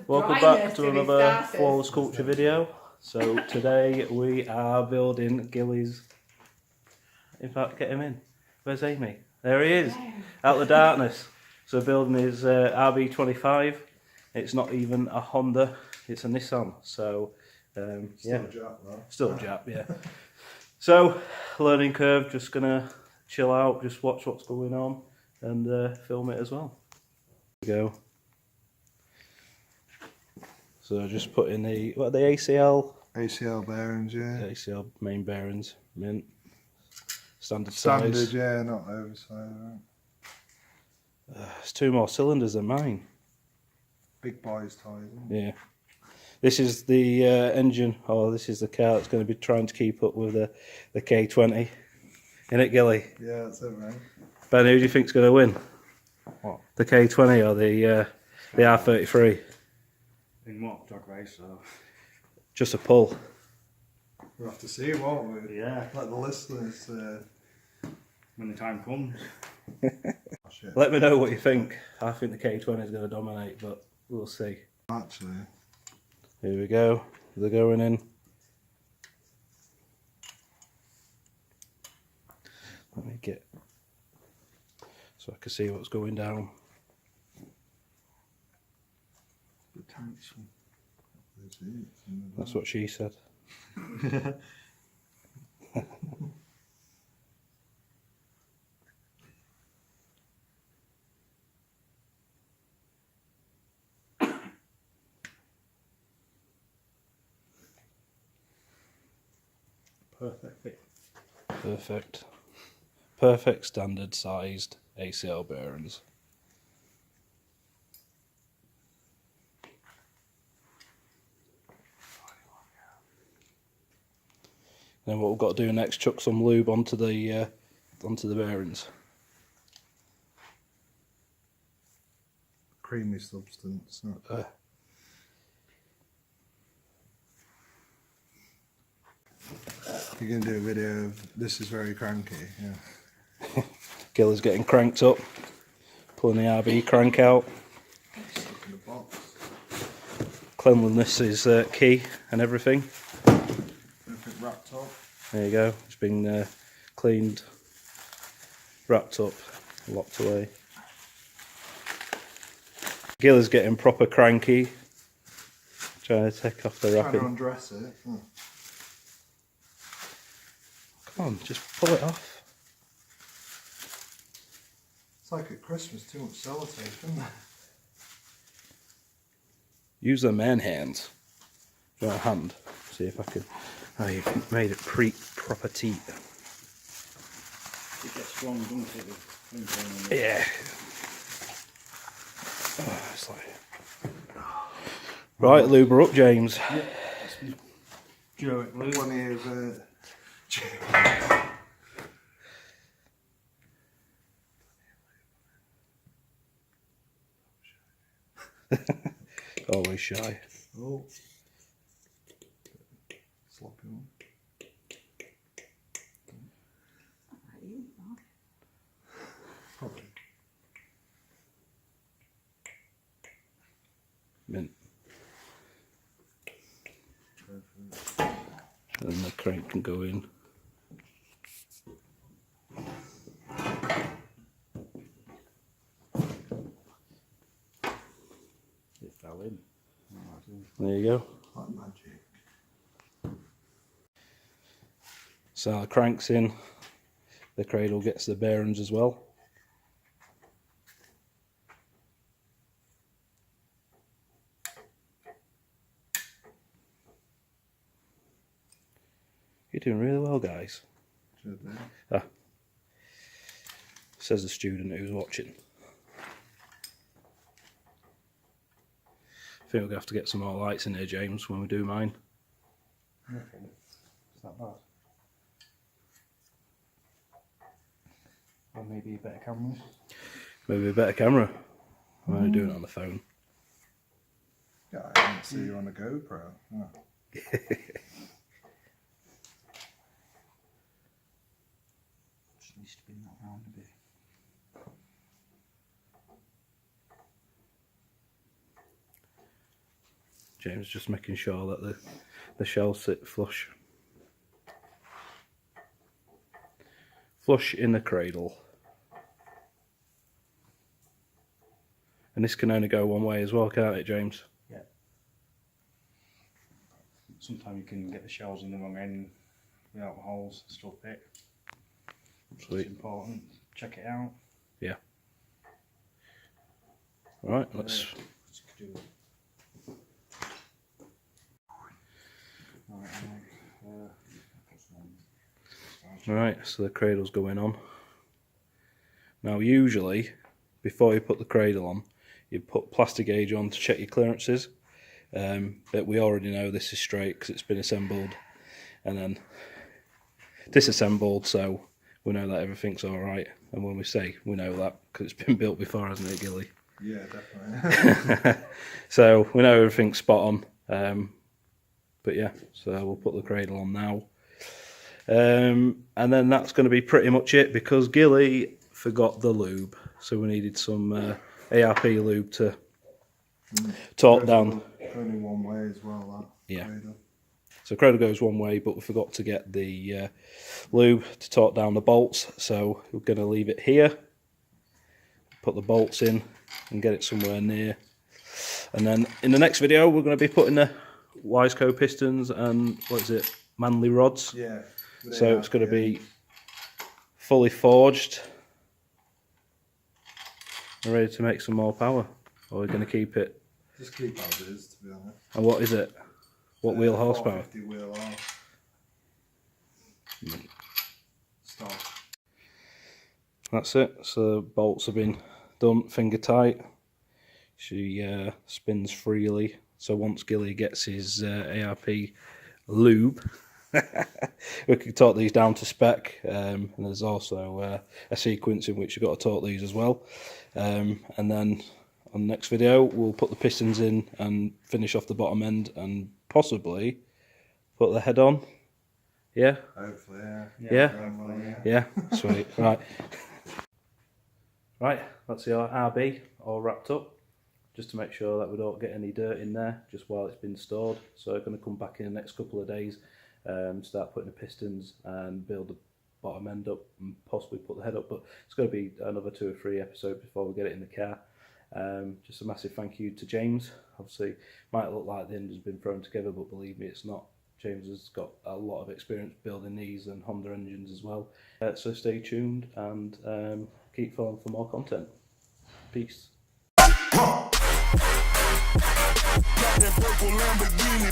Welcome back to another Flawless Culture video. So today we are building Gillys. In fact, get him in. Where's Amy? There he is, out the darkness. So building his RB25. It's not even a Honda, it's a Nissan. So yeah, still a Jap, though. Still a Jap, yeah. So learning curve, just gonna chill out, just watch what's going on and film it as well. There we go. So just put in the, what are the ACL? ACL bearings, yeah. ACL main bearings, mint. Standard size. Yeah, not oversized. Right? It's 2 more cylinders than mine. Big boys ties. Yeah. This is the engine, or this is the car that's going to be trying to keep up with the K20. Innit, Gilly? Yeah, that's it, right. Ben, who do you think's going to win? What? The K20 or the R33? In what drag race? So just a pull. We'll have to see, won't we? Yeah. Let the listeners. When the time comes. Let me know what you think. I think the K20 is going to dominate, but we'll see. Actually. Here we go. They're going in. Let me get so I can see what's going down. That's what she said. Perfect. Perfect standard sized ACL bearings. Then what we've got to do next, chuck some lube onto the bearings. Creamy substance. You're going to do a video of this is very cranky, yeah. Gilly's getting cranked up, pulling the RB crank out. In the box. Cleanliness is key and everything. Everything wrapped up. There you go, it's been cleaned, wrapped up, locked away. Gilly's getting proper cranky, trying to take off the wrapping. Trying to undress it. Come on, just pull it off. It's like at Christmas, too much sellotape, isn't it? Use the man hands. Right hand. See if I can. Oh, you've made it proper teeth. It gets strong, doesn't it? Yeah. Oh, it's like. Right, lube her up, James. Yeah. Joe, One is Always shy. oh. Sloppy one. Probably. Mint. And the crank can go in. it fell in. There you go. Like magic. So the crank's in. The cradle gets the bearings as well. You're doing really well, guys. Should be. Ah. Says the student who's watching. I think we're going to have to get some more lights in here, James, when we do mine. Okay. It's not bad. Or maybe a better camera. Maybe a better camera. I'm only doing it on the phone. Yeah, I can't see you on a GoPro. No. Just needs to bring that round a bit. James just making sure that the shells sit flush. Flush in the cradle. And this can only go one way as well, can't it, James? Yeah. Sometimes you can get the shells in the wrong end without the holes, still fit. Sweet. It's important. Check it out. Yeah. Right, let's... Right, so the cradle's going on. Now usually, before you put the cradle on, you put plastic gauge on to check your clearances. But we already know this is straight because it's been assembled and then disassembled, so we know that everything's alright. And when we say we know that, because it's been built before, hasn't it, Gilly? Yeah, definitely. So we know everything's spot on. But yeah, so we'll put the cradle on now. And then that's going to be pretty much it, because Gilly forgot the lube. So we needed some ARP lube to torque down. Only one way as well, that. Yeah. Cradle. So cradle goes one way, but we forgot to get the lube to torque down the bolts. So we're going to leave it here, put the bolts in and get it somewhere near. And then in the next video, we're going to be putting the Wiseco pistons and, what is it, Manly rods. Yeah. So it's going to be fully forged and ready to make some more power. Or we're going to keep it. Just keep as it is, to be honest. And what is it? What wheel horsepower? 450 wheel horse. Stop. That's it. So bolts have been done, finger tight. She spins freely. So once Gilly gets his ARP lube, we can torque these down to spec. And there's also a sequence in which you've got to torque these as well. And then on the next video, we'll put the pistons in and finish off the bottom end and possibly put the head on. Yeah? Hopefully, yeah. Yeah? Yeah, sweet. Right. Right, that's the RB all wrapped up. Just to make sure that we don't get any dirt in there just while it's been stored. So I'm going to come back in the next couple of days, start putting the pistons and build the bottom end up and possibly put the head up. But it's going to be another 2 or 3 episodes before we get it in the car. Just a massive thank you to James. Obviously, might look like the end has been thrown together, but believe me, it's not. James has got a lot of experience building these and Honda engines as well. So stay tuned and keep following for more content. Peace. Got that purple Lamborghini,